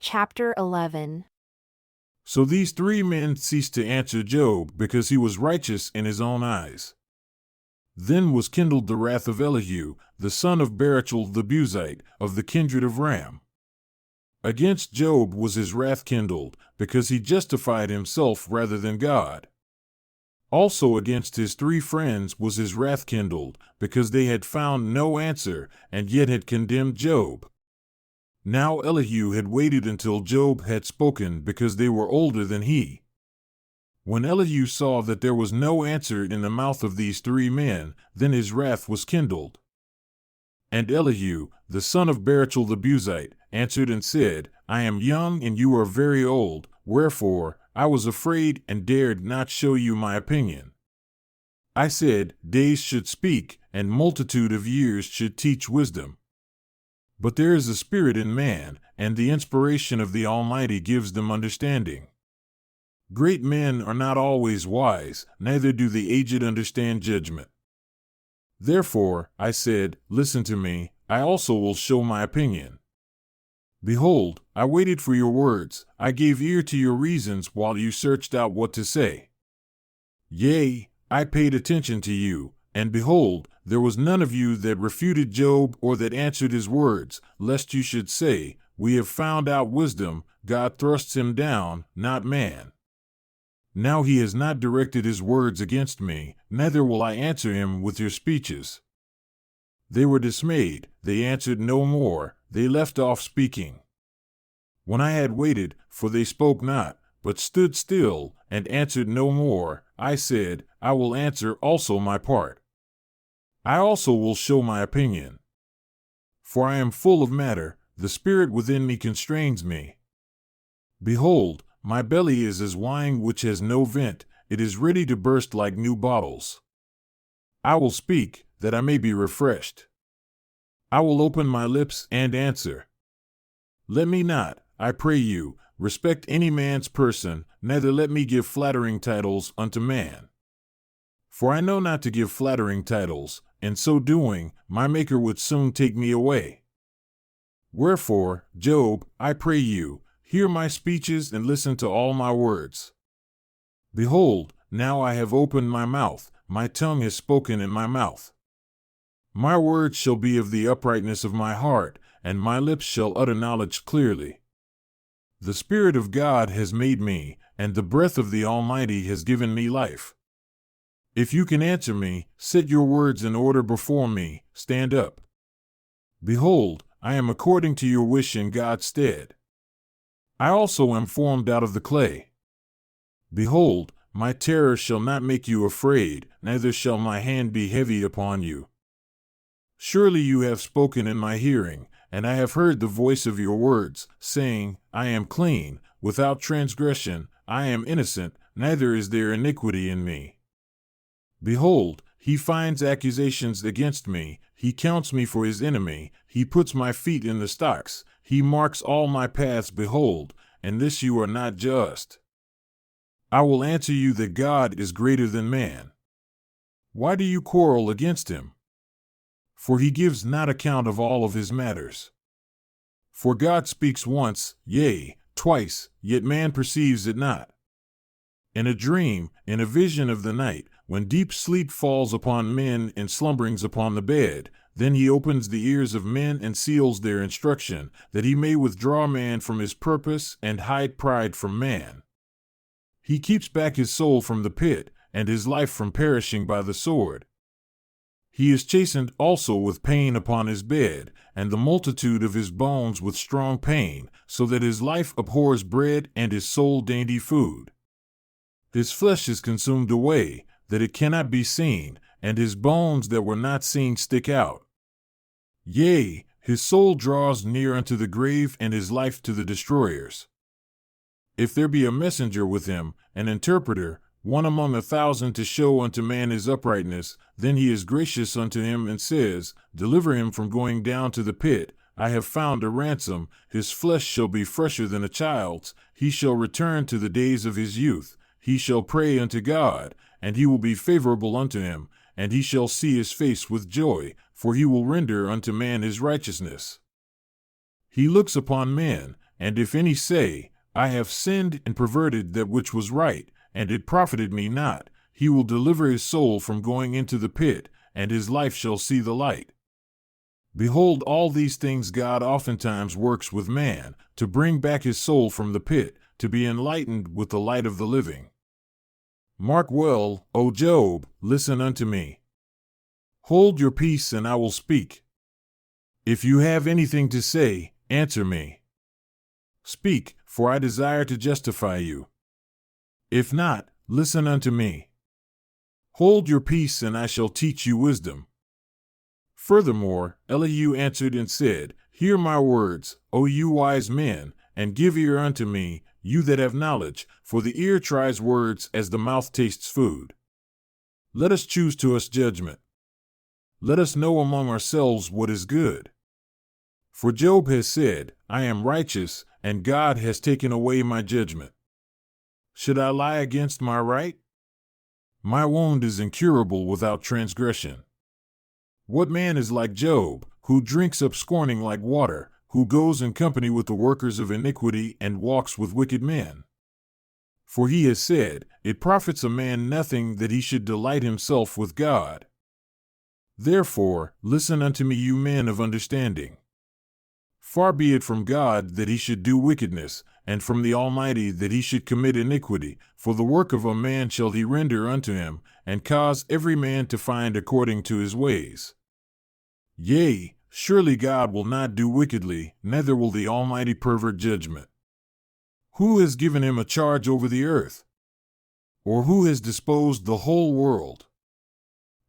Chapter 11. So these three men ceased to answer Job because he was righteous in his own eyes. Then was kindled the wrath of Elihu, the son of Barachel the Buzite, of the kindred of Ram. Against Job was his wrath kindled, because he justified himself rather than God. Also against his three friends was his wrath kindled, because they had found no answer, and yet had condemned Job. Now Elihu had waited until Job had spoken, because they were older than he. When Elihu saw that there was no answer in the mouth of these three men, then his wrath was kindled. And Elihu, the son of Barachel the Buzite, answered and said, I am young and you are very old, wherefore I was afraid and dared not show you my opinion. I said, days should speak, and multitude of years should teach wisdom. But there is a spirit in man, and the inspiration of the Almighty gives them understanding. Great men are not always wise, neither do the aged understand judgment. Therefore, I said, listen to me, I also will show my opinion. Behold, I waited for your words, I gave ear to your reasons while you searched out what to say. Yea, I paid attention to you, and behold, there was none of you that refuted Job or that answered his words, lest you should say, we have found out wisdom, God thrusts him down, not man. Now he has not directed his words against me, neither will I answer him with your speeches. They were dismayed, they answered no more, they left off speaking. When I had waited, for they spoke not, but stood still, and answered no more, I said, I will answer also my part. I also will show my opinion. For I am full of matter, the spirit within me constrains me. Behold, my belly is as wine which has no vent, it is ready to burst like new bottles. I will speak, that I may be refreshed. I will open my lips and answer. Let me not, I pray you, respect any man's person, neither let me give flattering titles unto man. For I know not to give flattering titles, and so doing, my Maker would soon take me away. Wherefore, Job, I pray you, hear my speeches and listen to all my words. Behold, now I have opened my mouth, my tongue has spoken in my mouth. My words shall be of the uprightness of my heart, and my lips shall utter knowledge clearly. The Spirit of God has made me, and the breath of the Almighty has given me life. If you can answer me, set your words in order before me, stand up. Behold, I am according to your wish in God's stead. I also am formed out of the clay. Behold, my terror shall not make you afraid, neither shall my hand be heavy upon you. Surely you have spoken in my hearing, and I have heard the voice of your words, saying, I am clean, without transgression, I am innocent, neither is there iniquity in me. Behold, he finds accusations against me, he counts me for his enemy, he puts my feet in the stocks, he marks all my paths, behold, and this you are not just. I will answer you that God is greater than man. Why do you quarrel against him? For he gives not account of all of his matters. For God speaks once, yea, twice, yet man perceives it not. In a dream, in a vision of the night, when deep sleep falls upon men and slumberings upon the bed, then he opens the ears of men and seals their instruction, that he may withdraw man from his purpose and hide pride from man. He keeps back his soul from the pit, and his life from perishing by the sword. He is chastened also with pain upon his bed, and the multitude of his bones with strong pain, so that his life abhors bread and his soul dainty food. His flesh is consumed away, that it cannot be seen, and his bones that were not seen stick out. Yea, his soul draws near unto the grave, and his life to the destroyers. If there be a messenger with him, an interpreter, one among 1,000 to show unto man his uprightness, then he is gracious unto him and says, deliver him from going down to the pit. I have found a ransom, his flesh shall be fresher than a child's, he shall return to the days of his youth, he shall pray unto God, and he will be favorable unto him, and he shall see his face with joy, for he will render unto man his righteousness. He looks upon men, And if any say, I have sinned and perverted that which was right, and it profited me not, he will deliver his soul from going into the pit, and his life shall see the light. Behold, all these things God oftentimes works with man, to bring back his soul from the pit, to be enlightened with the light of the living. Mark well, O Job, listen unto me. Hold your peace, and I will speak. If you have anything to say, answer me. Speak, for I desire to justify you. If not, listen unto me. Hold your peace, and I shall teach you wisdom. Furthermore, Elihu answered and said, Hear my words, O you wise men, and give ear unto me, you that have knowledge, for the ear tries words as the mouth tastes food. Let us choose to us judgment. Let us know among ourselves what is good. For Job has said, I am righteous, and God has taken away my judgment. Should I lie against my right? My wound is incurable without transgression. What man is like Job, who drinks up scorning like water, who goes in company with the workers of iniquity and walks with wicked men? For he has said, It profits a man nothing that he should delight himself with God. Therefore, listen unto me, you men of understanding. Far be it from God that he should do wickedness, and from the Almighty that he should commit iniquity, for the work of a man shall he render unto him, and cause every man to find according to his ways. Yea, surely God will not do wickedly, neither will the Almighty pervert judgment. Who has given him a charge over the earth? Or who has disposed the whole world?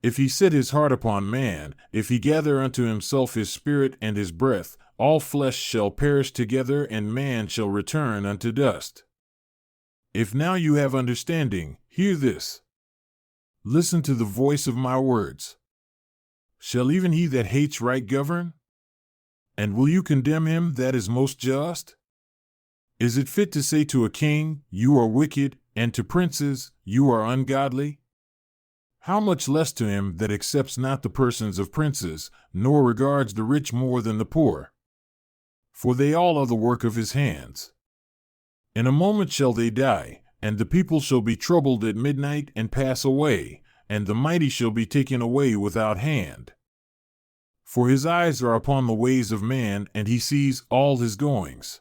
If he set his heart upon man, if he gather unto himself his spirit and his breath, all flesh shall perish together, and man shall return unto dust. If now you have understanding, hear this. Listen to the voice of my words. Shall even he that hates right govern? And will you condemn him that is most just? Is it fit to say to a king, You are wicked, and to princes, You are ungodly? How much less to him that accepts not the persons of princes, nor regards the rich more than the poor? For they all are the work of his hands. In a moment shall they die, and the people shall be troubled at midnight and pass away, and the mighty shall be taken away without hand. For his eyes are upon the ways of man, and he sees all his goings.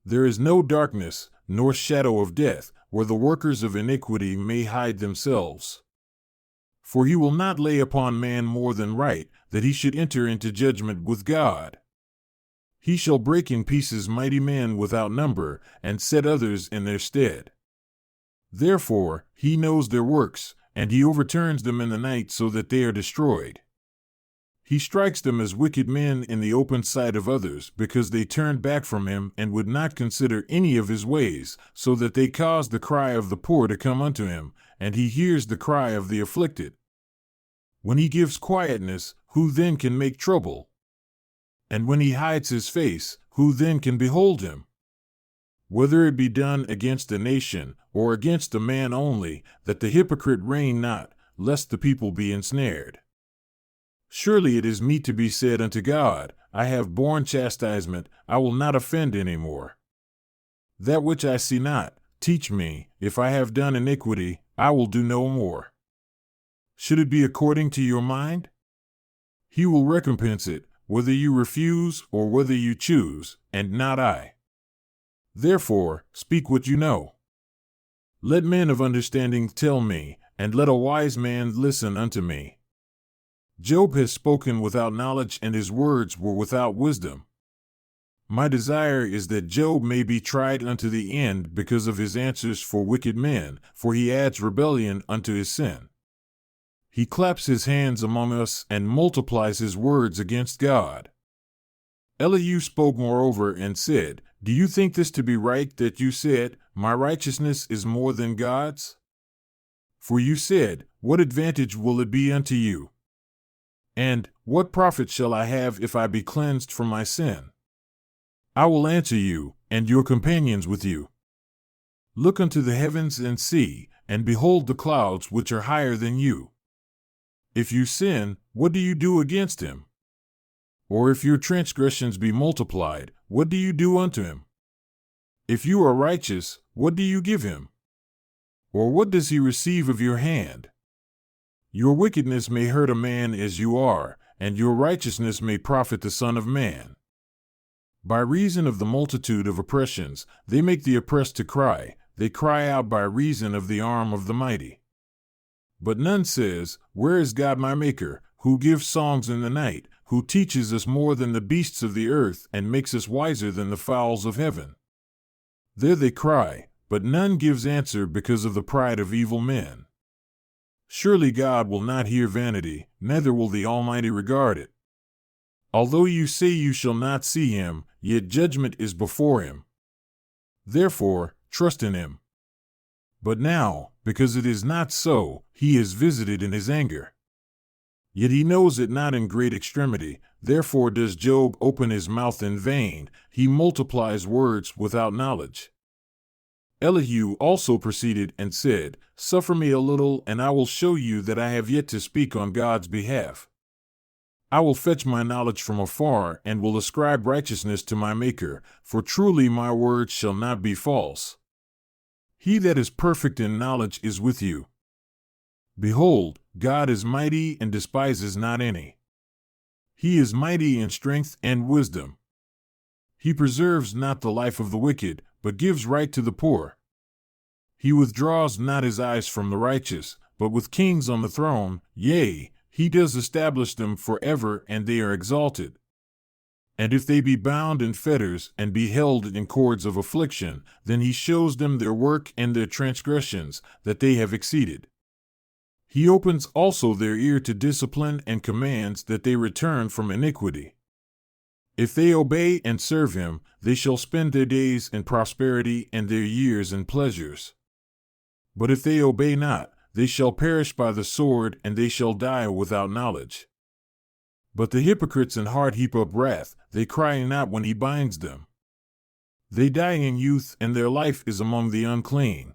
There is no darkness, nor shadow of death, where the workers of iniquity may hide themselves. For he will not lay upon man more than right, that he should enter into judgment with God. He shall break in pieces mighty men without number, and set others in their stead. Therefore, he knows their works, and he overturns them in the night so that they are destroyed. He strikes them as wicked men in the open sight of others, because they turned back from him and would not consider any of his ways, so that they cause the cry of the poor to come unto him, and he hears the cry of the afflicted. When he gives quietness, who then can make trouble? And when he hides his face, who then can behold him? Whether it be done against a nation, or against a man only, that the hypocrite reign not, lest the people be ensnared. Surely it is meet to be said unto God, I have borne chastisement, I will not offend any more. That which I see not, teach me, if I have done iniquity, I will do no more. Should it be according to your mind? He will recompense it, whether you refuse or whether you choose, and not I. Therefore, speak what you know. Let men of understanding tell me, and let a wise man listen unto me. Job has spoken without knowledge, and his words were without wisdom. My desire is that Job may be tried unto the end because of his answers for wicked men, for he adds rebellion unto his sin. He claps his hands among us and multiplies his words against God. Elihu spoke moreover and said, Do you think this to be right that you said, My righteousness is more than God's? For you said, What advantage will it be unto you? And, what profit shall I have if I be cleansed from my sin? I will answer you, and your companions with you. Look unto the heavens and see, and behold the clouds which are higher than you. If you sin, what do you do against him? Or if your transgressions be multiplied, what do you do unto him? If you are righteous, what do you give him? Or what does he receive of your hand? Your wickedness may hurt a man as you are, and your righteousness may profit the Son of Man. By reason of the multitude of oppressions, they make the oppressed to cry, they cry out by reason of the arm of the mighty. But none says, Where is God my Maker, who gives songs in the night, who teaches us more than the beasts of the earth, and makes us wiser than the fowls of heaven? There they cry, but none gives answer because of the pride of evil men. Surely God will not hear vanity, neither will the Almighty regard it. Although you say you shall not see him, yet judgment is before him. Therefore, trust in him. But now, because it is not so, he is visited in his anger. Yet he knows it not in great extremity, therefore does Job open his mouth in vain, he multiplies words without knowledge. Elihu also proceeded and said, Suffer me a little, and I will show you that I have yet to speak on God's behalf. I will fetch my knowledge from afar, and will ascribe righteousness to my Maker, for truly my words shall not be false. He that is perfect in knowledge is with you. Behold, God is mighty and despises not any. He is mighty in strength and wisdom. He preserves not the life of the wicked, but gives right to the poor. He withdraws not his eyes from the righteous, but with kings on the throne, yea, he does establish them forever, and they are exalted. And if they be bound in fetters, and be held in cords of affliction, then he shows them their work and their transgressions, that they have exceeded. He opens also their ear to discipline, and commands that they return from iniquity. If they obey and serve him, they shall spend their days in prosperity and their years in pleasures. But if they obey not, they shall perish by the sword, and they shall die without knowledge. But the hypocrites in heart heap up wrath, they cry not when he binds them. They die in youth, and their life is among the unclean.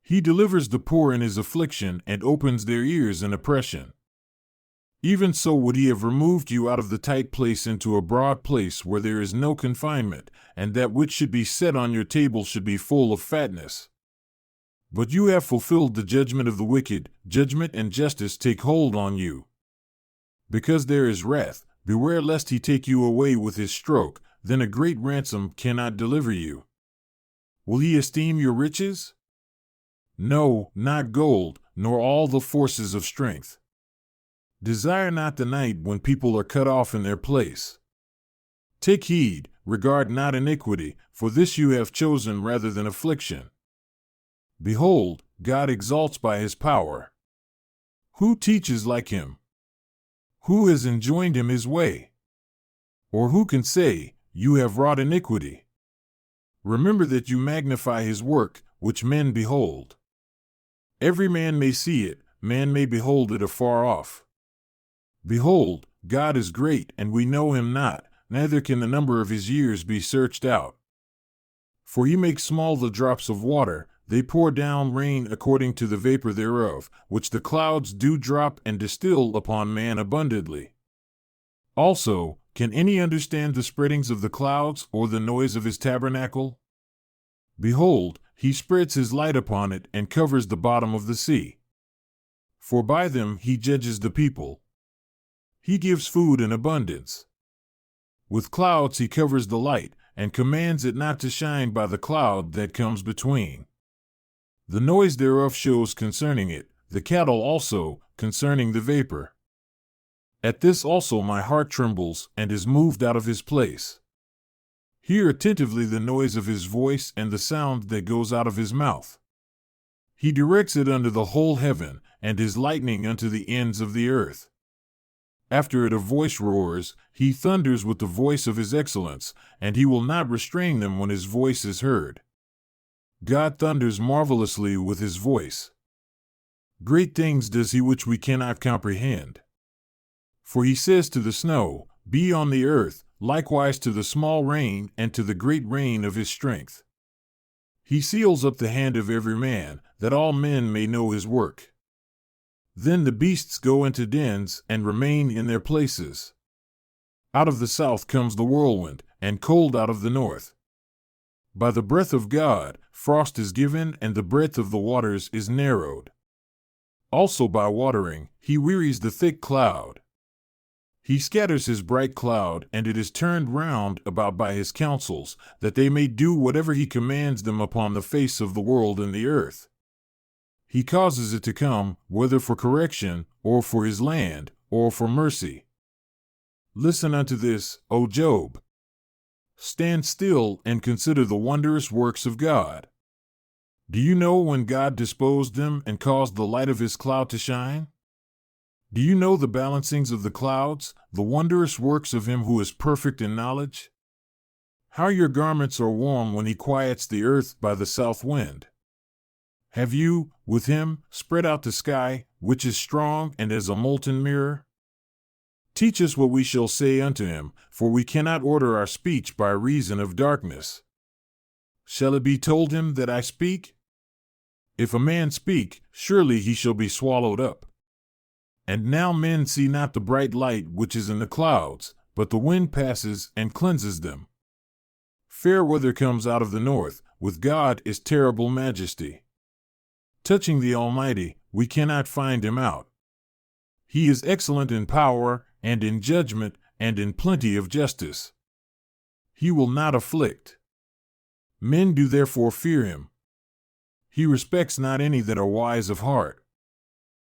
He delivers the poor in his affliction, and opens their ears in oppression. Even so would he have removed you out of the tight place into a broad place where there is no confinement, and that which should be set on your table should be full of fatness. But you have fulfilled the judgment of the wicked, judgment and justice take hold on you. Because there is wrath, beware lest he take you away with his stroke, then a great ransom cannot deliver you. Will he esteem your riches? No, not gold, nor all the forces of strength. Desire not the night when people are cut off in their place. Take heed, regard not iniquity, for this you have chosen rather than affliction. Behold, God exalts by his power. Who teaches like him? Who has enjoined him his way? Or who can say, You have wrought iniquity? Remember that you magnify his work, which men behold. Every man may see it, man may behold it afar off. Behold, God is great, and we know him not, neither can the number of his years be searched out. For he makes small the drops of water, they pour down rain according to the vapor thereof, which the clouds do drop and distill upon man abundantly. Also, can any understand the spreadings of the clouds, or the noise of his tabernacle? Behold, he spreads his light upon it, and covers the bottom of the sea. For by them he judges the people. He gives food in abundance. With clouds he covers the light, and commands it not to shine by the cloud that comes between. The noise thereof shows concerning it, the cattle also, concerning the vapor. At this also my heart trembles, and is moved out of his place. Hear attentively the noise of his voice, and the sound that goes out of his mouth. He directs it under the whole heaven, and his lightning unto the ends of the earth. After it a voice roars, he thunders with the voice of his excellence, and he will not restrain them when his voice is heard. God thunders marvelously with his voice. Great things does he which we cannot comprehend. For he says to the snow, Be on the earth, likewise to the small rain, and to the great rain of his strength. He seals up the hand of every man, that all men may know his work. Then the beasts go into dens, and remain in their places. Out of the south comes the whirlwind, and cold out of the north. By the breath of God, frost is given, and the breadth of the waters is narrowed. Also by watering, he wearies the thick cloud. He scatters his bright cloud, and it is turned round about by his counsels, that they may do whatever he commands them upon the face of the world and the earth. He causes it to come, whether for correction, or for his land, or for mercy. Listen unto this, O Job. Stand still and consider the wondrous works of God. Do you know when God disposed them and caused the light of his cloud to shine? Do you know the balancings of the clouds, the wondrous works of him who is perfect in knowledge? How your garments are warm when he quiets the earth by the south wind. Have you, with him, spread out the sky, which is strong and as a molten mirror? Teach us what we shall say unto him, for we cannot order our speech by reason of darkness. Shall it be told him that I speak? If a man speak, surely he shall be swallowed up. And now men see not the bright light which is in the clouds, but the wind passes and cleanses them. Fair weather comes out of the north, with God is terrible majesty. Touching the Almighty, we cannot find him out. He is excellent in power, and in judgment, and in plenty of justice. He will not afflict. Men do therefore fear him. He respects not any that are wise of heart.